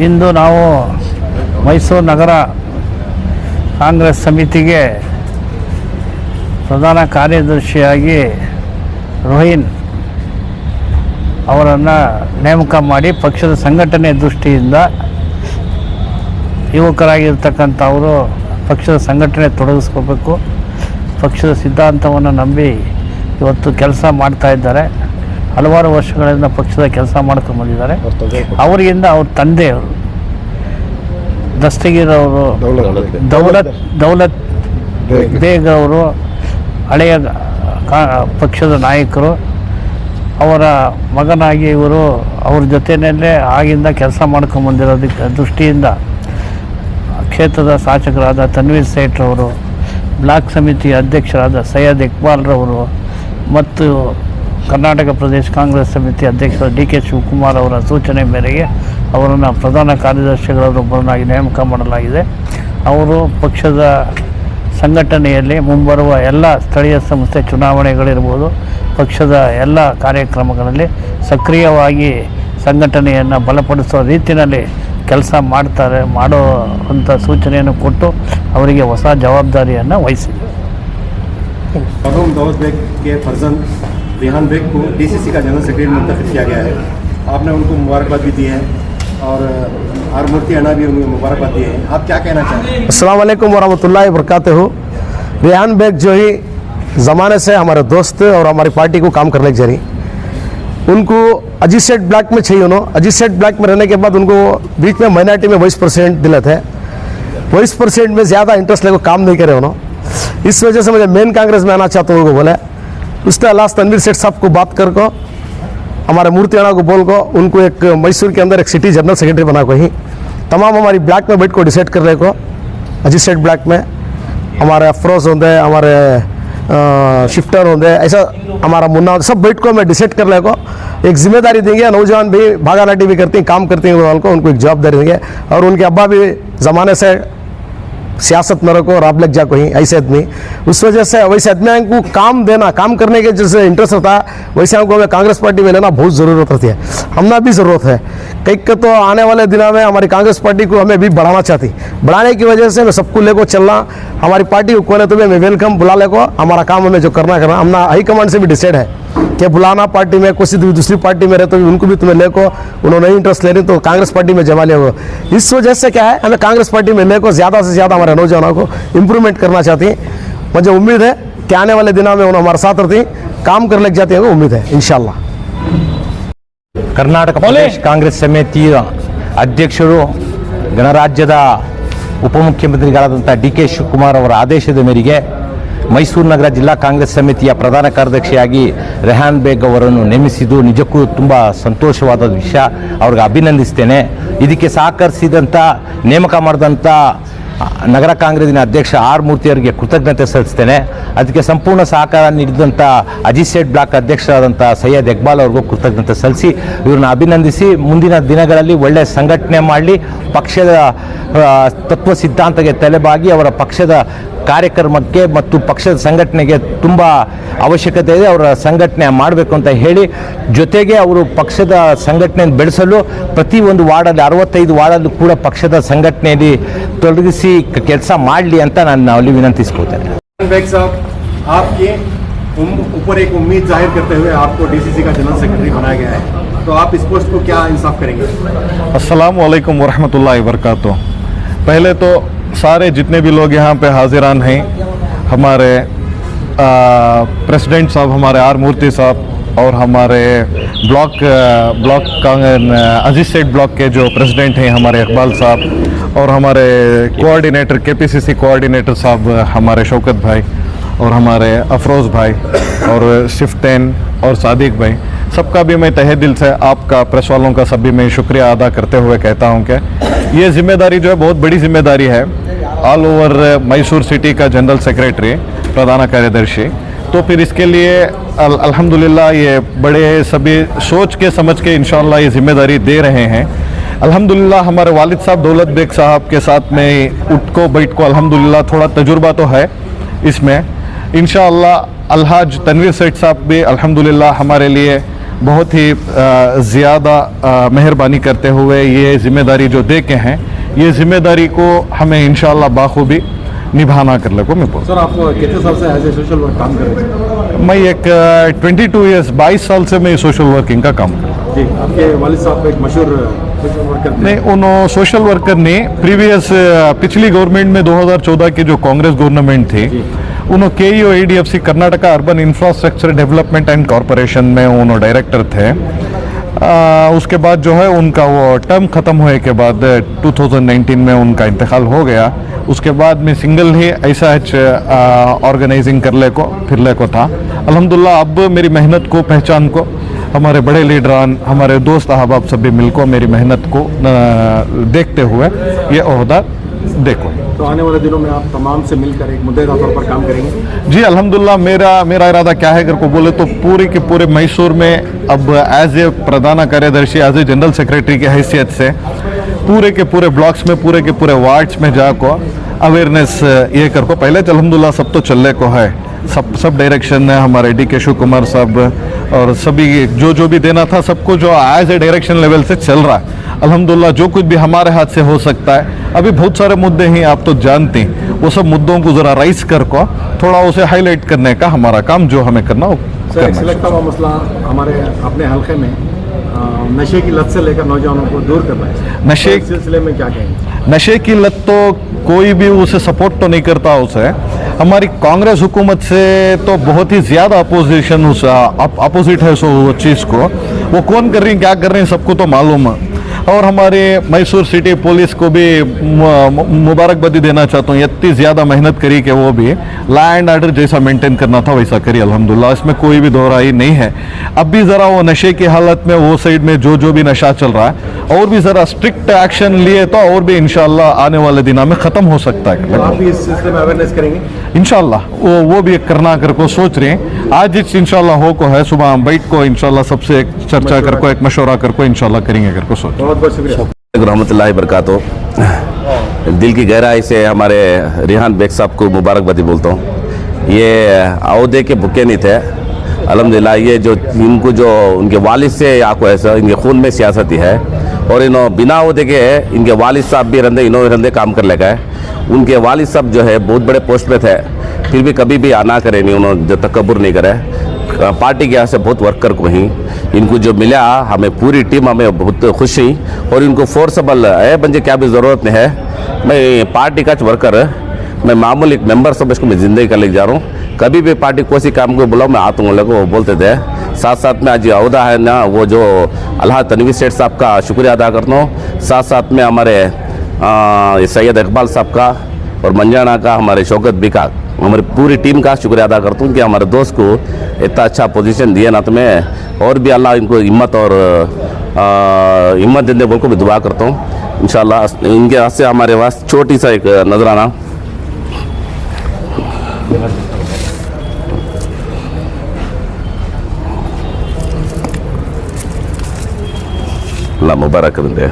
ಇಂದು ನಾವು ಮೈಸೂರು ನಗರ ಕಾಂಗ್ರೆಸ್ ಸಮಿತಿಗೆ ಪ್ರಧಾನ ಕಾರ್ಯದರ್ಶಿಯಾಗಿ ರೋಹಿನ್ ಅವರನ್ನು ನೇಮಕ ಮಾಡಿ ಪಕ್ಷದ ಸಂಘಟನೆ ದೃಷ್ಟಿಯಿಂದ ಯುವಕರಾಗಿರ್ತಕ್ಕಂಥವರು ಪಕ್ಷದ ಸಂಘಟನೆ ತೊಡಗಿಸ್ಕೋಬೇಕು, ಪಕ್ಷದ ಸಿದ್ಧಾಂತವನ್ನು ನಂಬಿ ಇವತ್ತು ಕೆಲಸ ಮಾಡ್ತಾ ಇದ್ದಾರೆ. ಹಲವಾರು ವರ್ಷಗಳಿಂದ ಪಕ್ಷದ ಕೆಲಸ ಮಾಡ್ಕೊಂಡು ಬಂದಿದ್ದಾರೆ. ಅವರಿಂದ ಅವ್ರ ತಂದೆಯವರು ದಸ್ತಗೀರ್ ಅವರು ದೌಲತ್ ಬೇಗ್ ಅವರು ಹಳೆಯ ಪಕ್ಷದ ನಾಯಕರು. ಅವರ ಮಗನಾಗಿ ಇವರು ಅವ್ರ ಜೊತೆಯಲ್ಲೇ ಆಗಿಂದ ಕೆಲಸ ಮಾಡ್ಕೊಂಬಂದಿರೋದಕ್ಕೆ ದೃಷ್ಟಿಯಿಂದ ಕ್ಷೇತ್ರದ ಶಾಸಕರಾದ ತನ್ವೀರ್ ಸೇಠ್ರವರು, ಬ್ಲಾಕ್ ಸಮಿತಿ ಅಧ್ಯಕ್ಷರಾದ ಸೈಯದ್ ಇಕ್ಬಾಲ್ರವರು ಮತ್ತು ಕರ್ನಾಟಕ ಪ್ರದೇಶ ಕಾಂಗ್ರೆಸ್ ಸಮಿತಿ ಅಧ್ಯಕ್ಷ DK ಶಿವಕುಮಾರ್ ಅವರ ಸೂಚನೆ ಮೇರೆಗೆ ಅವರನ್ನು ಪ್ರಧಾನ ಕಾರ್ಯದರ್ಶಿಗಳೊಬ್ಬರನ್ನಾಗಿ ನೇಮಕ ಮಾಡಲಾಗಿದೆ. ಅವರು ಪಕ್ಷದ ಸಂಘಟನೆಯಲ್ಲಿ ಮುಂಬರುವ ಎಲ್ಲ ಸ್ಥಳೀಯ ಸಂಸ್ಥೆ ಚುನಾವಣೆಗಳಿರ್ಬೋದು, ಪಕ್ಷದ ಎಲ್ಲ ಕಾರ್ಯಕ್ರಮಗಳಲ್ಲಿ ಸಕ್ರಿಯವಾಗಿ ಸಂಘಟನೆಯನ್ನು ಬಲಪಡಿಸುವ ರೀತಿಯಲ್ಲಿ ಕೆಲಸ ಮಾಡೋ ಅಂಥ ಸೂಚನೆಯನ್ನು ಕೊಟ್ಟು ಅವರಿಗೆ ಹೊಸ ಜವಾಬ್ದಾರಿಯನ್ನು ವಹಿಸಿದೆ. दौलत बेग के फर्जंद रेहान बेग को DCC का जनरल सेक्रेटरी मुंतखब किया गया है. आपने उनको मुबारकबाद भी दी है और आर मूर्ति अना भी उनको मुबारकबाद दिए हैं. आप क्या कहना चाहते हैं? अस्सलाम वालेकुम वरहमतुल्लाहि वबरकातुहू. रेहान बेग जो ही ज़माने से हमारे दोस्त और हमारी पार्टी को काम करने की जरी, उनको अजीत सेठ ब्लॉक में चाहिए. उन्होंने अजीत सेठ ब्लॉक में रहने के बाद उनको बीच में माइनॉरिटी में 20% दिले थे. 20% में ज़्यादा इंटरेस्ट लेकर काम नहीं करे उन्होंने. इस वजह से मुझे मेन कांग्रेस में आना चाहता हूँ. उनको बोले उसके अलावा तनवीर सेठ साहब को बात कर को, हमारे मूर्ति अणा को बोल को, उनको एक मैसूर के अंदर एक सिटी जनरल सेक्रेटरी बना को ही तमाम हमारी ब्लॉक में बैठ को डिसाइड कर रहे को. अजीत सेठ ब्लॉक में हमारे अफरोज होंगे, हमारे शिफ्टर होंगे, ऐसा हमारा मुन्ना सब बैठ को मैं डिसाइड कर रहे को एक जिम्मेदारी देंगे. नौजवान भी भागानाटी भी करती हैं, काम करती हैं, उनको एक जवाबदारी देंगे. और उनके अब्बा भी ज़माने से सियासत में रखो और आप लग जा कोई ऐसे आदमी. उस वजह से वैसे आदमी को काम देना, काम करने के जैसे इंटरेस्ट होता है, वैसे हमको हमें कांग्रेस पार्टी में लेना बहुत ज़रूरत होती है. हमने भी ज़रूरत है कई तो आने वाले दिनों में हमारी कांग्रेस पार्टी को हमें भी बढ़ाना चाहती. बढ़ाने की वजह से मैं सबको लेकर चलना, हमारी पार्टी को कोने तो भी मैं वेलकम बुला लेको. हमारा काम हमें जो करना हमने हाईकमांड से भी डिसाइड है कि बुलाना पार्टी में किसी दूसरी पार्टी में रहते उनको भी तुम्हें लेको. उन्होंने इंटरेस्ट ले रही तो कांग्रेस पार्टी में जमा लिया. इस वजह से क्या है, हमें कांग्रेस पार्टी में लेको ज़्यादा से ज़्यादा हमारे नौजवानों को इम्प्रूवमेंट करना चाहती हैं. मुझे उम्मीद है कि आने वाले दिनों में उन्होंने हमारे साथ रहती काम कर लेके जाती है. उम्मीद है इंशाल्लाह. ಕರ್ನಾಟಕ ಪ್ರದೇಶ ಕಾಂಗ್ರೆಸ್ ಸಮಿತಿಯ ಅಧ್ಯಕ್ಷರು ಗಣರಾಜ್ಯದ ಉಪಮುಖ್ಯಮಂತ್ರಿಗಳಾದಂಥ DK ಶಿವಕುಮಾರ್ ಅವರ ಆದೇಶದ ಮೇರೆಗೆ ಮೈಸೂರು ನಗರ ಜಿಲ್ಲಾ ಕಾಂಗ್ರೆಸ್ ಸಮಿತಿಯ ಪ್ರಧಾನ ಕಾರ್ಯದರ್ಶಿಯಾಗಿ ರೆಹಾನ್ ಬೇಗ್ ಅವರನ್ನು ನೇಮಿಸಿದ್ದು ನಿಜಕ್ಕೂ ತುಂಬ ಸಂತೋಷವಾದ ವಿಷಯ. ಅವ್ರಿಗೆ ಅಭಿನಂದಿಸ್ತೇನೆ. ಇದಕ್ಕೆ ಸಹಕರಿಸಿದಂಥ ನೇಮಕ ಮಾಡಿದಂಥ ನಗರ ಕಾಂಗ್ರೆಸ್ಸಿನ ಅಧ್ಯಕ್ಷ ಆರ್ ಮೂರ್ತಿ ಅವರಿಗೆ ಕೃತಜ್ಞತೆ ಸಲ್ಲಿಸ್ತೇನೆ. ಅದಕ್ಕೆ ಸಂಪೂರ್ಣ ಸಹಕಾರ ನೀಡಿದಂಥ ಅಜಿತ್ ಸೇಠ್ ಬ್ಲಾಕ್ ಅಧ್ಯಕ್ಷರಾದಂಥ ಸೈಯದ್ ಇಕ್ಬಾಲ್ ಅವ್ರಿಗೂ ಕೃತಜ್ಞತೆ ಸಲ್ಲಿಸಿ ಇವ್ರನ್ನ ಅಭಿನಂದಿಸಿ ಮುಂದಿನ ದಿನಗಳಲ್ಲಿ ಒಳ್ಳೆಯ ಸಂಘಟನೆ ಮಾಡಲಿ, ಪಕ್ಷದ ತತ್ವ ಸಿದ್ಧಾಂತಕ್ಕೆ ತಲೆಬಾಗಿ ಅವರ ಪಕ್ಷದ ಕಾರ್ಯಕ್ರಮಕ್ಕೆ ಮತ್ತು ಪಕ್ಷದ ಸಂಘಟನೆಗೆ ತುಂಬ ಅವಶ್ಯಕತೆ ಇದೆ. ಅವರ ಸಂಘಟನೆ ಮಾಡಬೇಕು ಅಂತ ಹೇಳಿ, ಜೊತೆಗೆ ಅವರು ಪಕ್ಷದ ಸಂಘಟನೆಯನ್ನು ಬೆಳೆಸಲು ಪ್ರತಿ ಒಂದು ವಾರ್ಡಲ್ಲಿ 65 ವಾರ್ಡಲ್ಲೂ ಕೂಡ ಪಕ್ಷದ ಸಂಘಟನೆಯಲ್ಲಿ ತೊಡಗಿಸಿ ಕೆಲಸ ಮಾಡಲಿ ಅಂತ ನಾನು ಅಲ್ಲಿ ವಿನಂತಿಸ್ಕೊಳ್ತೇನೆ. आपके ऊपर एक उम्मीद जाहिर करते हुए आपको DCC का जनरल सेक्रेटरी बनाया गया है, तो आप इस पोस्ट को क्या इंसाफ करेंगे? अस्सलाम वालेकुम वरहमतुल्लाहि वबरकातुहू. पहले तो सारे जितने भी लोग यहाँ पे हाजिरान हैं, हमारे प्रेसिडेंट साहब, हमारे आर मूर्ति साहब और हमारे ब्लॉक अजीत सेठ ब्लॉक के जो प्रेसिडेंट हैं हमारे इकबाल साहब, और हमारे कोऑर्डिनेटर KPCC कोऑर्डिनेटर साहब हमारे शौकत भाई, और हमारे अफरोज़ भाई और शिफ्टन और सादिक भाई, सबका भी मैं तहे दिल से आपका प्रेस वालों का सभी मैं शुक्रिया अदा करते हुए कहता हूं कि ये जिम्मेदारी जो है बहुत बड़ी जिम्मेदारी है. ऑल ओवर मैसूर सिटी का जनरल सेक्रेटरी, प्रधान कार्यदर्शी, तो फिर इसके लिए अल्हम्दुलिल्लाह ये बड़े सभी सोच के समझ के इंशाअल्लाह ये जिम्मेदारी दे रहे हैं. अल्हम्दुलिल्लाह हमारे वालिद साहब दौलत बेग साहब के साथ में उठ को बैठ को अल्हम्दुलिल्लाह थोड़ा तजुर्बा तो है इसमें. इंशाअल्लाह अलहाज तनवीर सेठ साहब भी अल्हम्दुलिल्लाह हमारे लिए बहुत ही ज़्यादा मेहरबानी करते हुए ये जिम्मेदारी जो दे के हैं, ये जिम्मेदारी को हमें इंशाअल्लाह बाखूबी निभाना कर ले को मैं बोल। सर आप कितने साल से एज ए सोशल वर्क काम कर रहे हैं? मैं एक 22 ईयर्स 22 साल से मैं सोशल वर्किंग का काम कर रहा हूँ। जी, आपके वालिद साहब एक मशहूर सोशल वर्कर थे। नहीं, उन्होंने सोशल वर्कर ने प्रीवियस पिछली गवर्नमेंट में 2014 की जो कांग्रेस गवर्नमेंट थी, उन्होंने KEO ADFC Karnataka urban infrastructure development and corporation में उन्होंने डायरेक्टर थे। उसके बाद जो है उनका वो टर्म ख़त्म होने के बाद 2019 में उनका इंतकाल हो गया। उसके बाद में सिंगल ही ऐसा ऑर्गेनाइजिंग कर ले को फिर ले को था। अल्हम्दुलिल्लाह अब मेरी मेहनत को पहचान को हमारे बड़े लीडरान, हमारे दोस्त अहबाब सभी मिलकर मेरी मेहनत को देखते हुए ये ओहदा देखो। तो आने वाले दिनों में आप तमाम से मिलकर एक मुद्दे तौर पर काम करेंगे? जी अल्हम्दुलिल्लाह, मेरा इरादा क्या है अगर को बोले तो पूरे के पूरे मैसूर में अब एज ए प्रधान कार्यदर्शी, एज ए जनरल सेक्रेटरी की हैसियत से पूरे के पूरे ब्लॉक्स में, पूरे के पूरे वार्ड्स में जाकर अवेयरनेस ये कर को पहले तो अल्हम्दुलिल्लाह सब तो चलने को है, सब डायरेक्शन है हमारे DK शिव कुमार साहब और सभी जो भी देना था सबको जो एज ए डायरेक्शन लेवल से चल रहा है। अल्हम्दुलिल्लाह जो कुछ भी हमारे हाथ से हो सकता है, अभी बहुत सारे मुद्दे हैं आप तो जानते हैं, वो सब मुद्दों को ज़रा राइज कर को थोड़ा उसे हाईलाइट करने का हमारा काम जो हमें करना हो सर, एक सिलेक्ट हुआ मसला हमारे अपने हल्के में नशे की लत से लेकर नौजवानों को दूर करना है। नशे इस सिलसिले में क्या कहेंगे? नशे की लत तो कोई भी उसे सपोर्ट तो नहीं करता उसे। हमारी कांग्रेस हुकूमत से तो बहुत ही ज़्यादा अपोजिशन अपोजिट है वो चीज़ को। वो कौन कर रही क्या कर रहे हैं सबको तो मालूम है। और हमारे मैसूर सिटी पुलिस को भी मुबारकबादी देना चाहता हूँ, इतनी ज़्यादा मेहनत करी कि वो भी लॉ एंड ऑर्डर जैसा मेंटेन करना था वैसा करी अल्हम्दुलिल्लाह, इसमें कोई भी दोहराई नहीं है। अब भी ज़रा वो नशे की हालत में वो साइड में जो भी नशा चल रहा है और भी ज़रा स्ट्रिक्ट एक्शन लिए तो और भी इंशाल्लाह आने वाले दिनों में ख़त्म हो सकता है। तो आप भी इस सिलसिले में अवेयरनेस करेंगे? इंशाल्लाह वो भी करना कर को सोच रहे हैं। आज इंशाल्लाह हो को है, सुबह हम बैठ को इंशाल्लाह सबसे एक चर्चा कर को एक मशवरा कर को इंशाल्लाह करेंगे कर को सोच। बहुत बहुत शुक्रिया। रहमतुल्लाहि बरकातहू। दिल की गहराई से हमारे रेहान बेग साहब को मुबारकबादी बोलता हूँ। ये अहदे के भुक्के नहीं थे अल्हम्दुलिल्लाह। ये जो इनको जो उनके वालिद से आपको ऐसा इनके खून में सियासत ही है और इन्हों बिना अहदे के इनके वालिद साहब भी रंदे इन्होंने रंदे काम कर लगा है। उनके वालिद साहब जो है बहुत बड़े पोस्ट पे थे, फिर भी कभी भी आना करे नहीं, उन्होंने जो तकब्बुर नहीं करे। पार्टी के यहाँ से बहुत वर्कर को ही इनको जो मिला, हमें पूरी टीम हमें बहुत खुश हुई और इनको फोर्सबल है बंजे क्या भी ज़रूरत नहीं है। मैं पार्टी का वर्कर, मैं मामूली एक मेंबर सब इसको मैं ज़िंदगी का लेके जा रहा हूँ। कभी भी पार्टी कोई काम को बुलाओ मैं आता हूँ लोग वो बोलते थे। साथ साथ में आज अहदा है ना, वो जो अल्लाह तनवीर सेठ साहब का शुक्रिया अदा करता हूँ। साथ साथ में हमारे सैयद इकबाल साहब का और मंजाना का, हमारे शौकत भी का, हमारी पूरी टीम का शुक्रिया अदा करता हूँ कि हमारे दोस्त को इतना अच्छा पोजीशन दिया ना। तो मैं और भी अल्लाह इनको हिम्मत और हिम्मत देने बोल को भी दुआ करता हूँ इंशाल्लाह। इनके हाथ से हमारे पास छोटी सा एक नजराना। अल्लाह मुबारक कर दे।